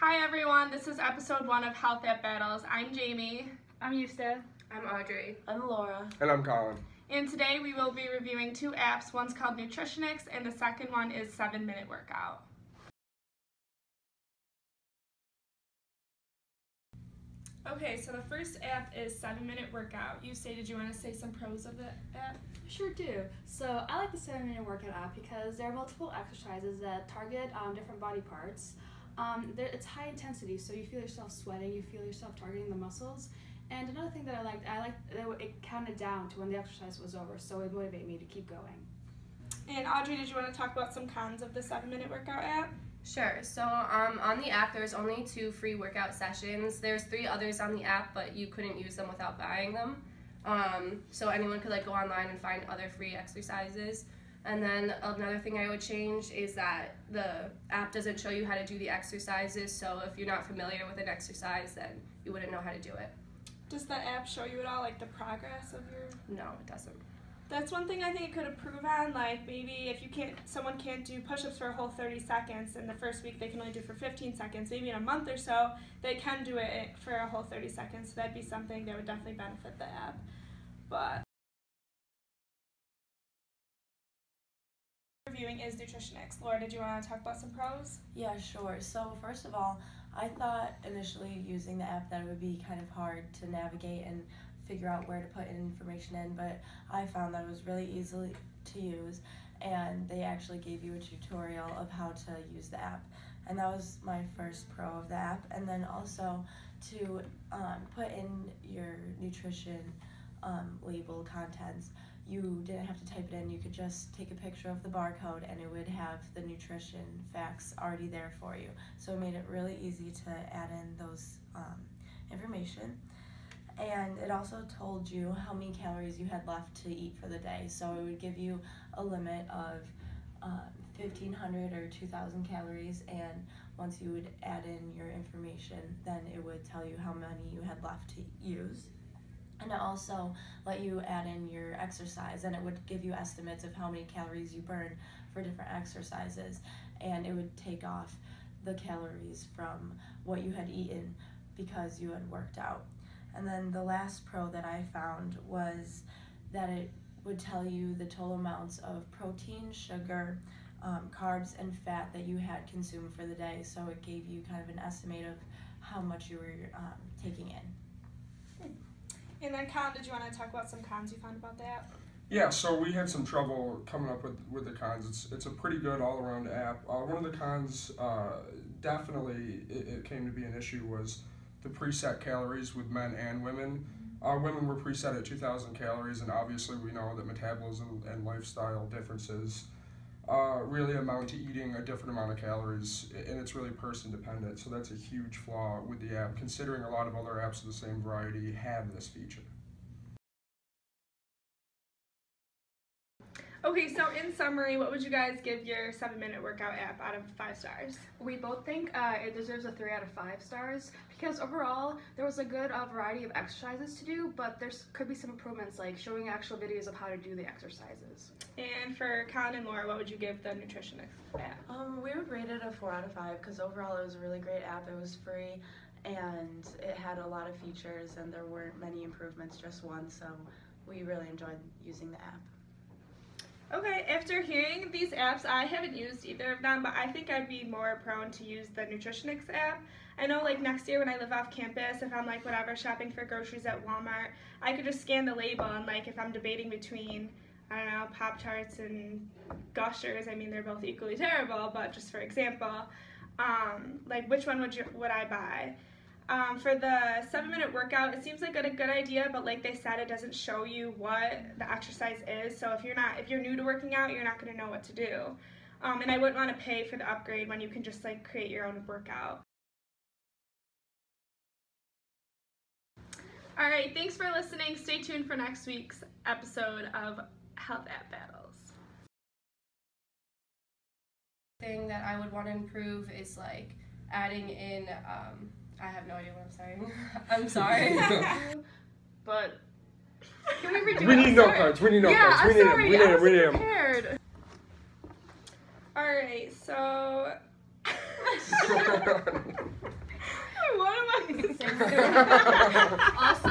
Hi everyone, this is episode 1 of Health at Battles. I'm Jamie. I'm Eusta. I'm Audrey. I'm Laura. And I'm Colin. And today we will be reviewing 2 apps. One's called Nutritionix and the second one is 7-Minute Workout. Okay, so the first app is 7-Minute Workout. You say, did you want to say some pros of the app? Sure do. So I like the 7-Minute Workout app because there are multiple exercises that target different body parts. It's high intensity, so you feel yourself sweating, you feel yourself targeting the muscles. And another thing that I liked that it counted down to when the exercise was over, so it motivated me to keep going. And Audrey, did you want to talk about some cons of the 7-Minute Workout app? Sure. So on the app, there's only 2 free workout sessions. There's 3 others on the app, but you couldn't use them without buying them. So anyone could go online and find other free exercises. And then another thing I would change is that the app doesn't show you how to do the exercises. So if you're not familiar with an exercise, then you wouldn't know how to do it. Does the app show you at all, the progress of your? No, it doesn't. That's one thing I think it could improve on, maybe if someone can't do push-ups for a whole 30 seconds, and the first week they can only do for 15 seconds, maybe in a month or so, they can do it for a whole 30 seconds, so that'd be something that would definitely benefit the app. But reviewing is Nutritionix. Laura, did you want to talk about some pros? Yeah, sure. So first of all, I thought initially using the app that it would be kind of hard to navigate and figure out where to put information in, but I found that it was really easy to use, and they actually gave you a tutorial of how to use the app, and that was my first pro of the app. And then also to put in your nutrition label contents, you didn't have to type it in. You could just take a picture of the barcode and it would have the nutrition facts already there for you, so it made it really easy to add in those information. And it also told you how many calories you had left to eat for the day. So it would give you a limit of 1,500 or 2,000 calories, and once you would add in your information, then it would tell you how many you had left to use. And it also let you add in your exercise, and it would give you estimates of how many calories you burned for different exercises, and it would take off the calories from what you had eaten because you had worked out. And then the last pro that I found was that it would tell you the total amounts of protein, sugar, carbs, and fat that you had consumed for the day. So it gave you kind of an estimate of how much you were taking in. And then Colin, did you want to talk about some cons you found about the app? Yeah, so we had some trouble coming up with the cons. It's a pretty good all-around app. One of the cons, definitely it came to be an issue, was the preset calories with men and women. Women were preset at 2,000 calories, and obviously we know that metabolism and lifestyle differences really amount to eating a different amount of calories, and it's really person dependent. So that's a huge flaw with the app, considering a lot of other apps of the same variety have this feature. Okay, so in summary, what would you guys give your 7-Minute Workout app out of 5 stars? We both think it deserves a 3 out of 5 stars because overall there was a good variety of exercises to do, but there could be some improvements, like showing actual videos of how to do the exercises. And for Colin and Laura, what would you give the Nutritionix app? We would rate it a 4 out of 5 because overall it was a really great app. It was free and it had a lot of features, and there weren't many improvements, just one, so we really enjoyed using the app. Okay, after hearing these apps, I haven't used either of them, but I think I'd be more prone to use the Nutritionix app. I know next year when I live off campus, if I'm shopping for groceries at Walmart, I could just scan the label, and if I'm debating between, I don't know, Pop-Tarts and Gushers, I mean they're both equally terrible, but just for example, which one would I buy? For the 7-Minute Workout, it seems like a good idea, but like they said, it doesn't show you what the exercise is. So if you're new to working out, you're not going to know what to do. And I wouldn't want to pay for the upgrade when you can just create your own workout. All right, thanks for listening. Stay tuned for next week's episode of Health at Battles. Thing that I would want to improve is adding in I have no idea what I'm saying. I'm sorry. But can we redo it? We need note cards. We need note cards. We need them. We need them. We need them. All right, so What am I Also,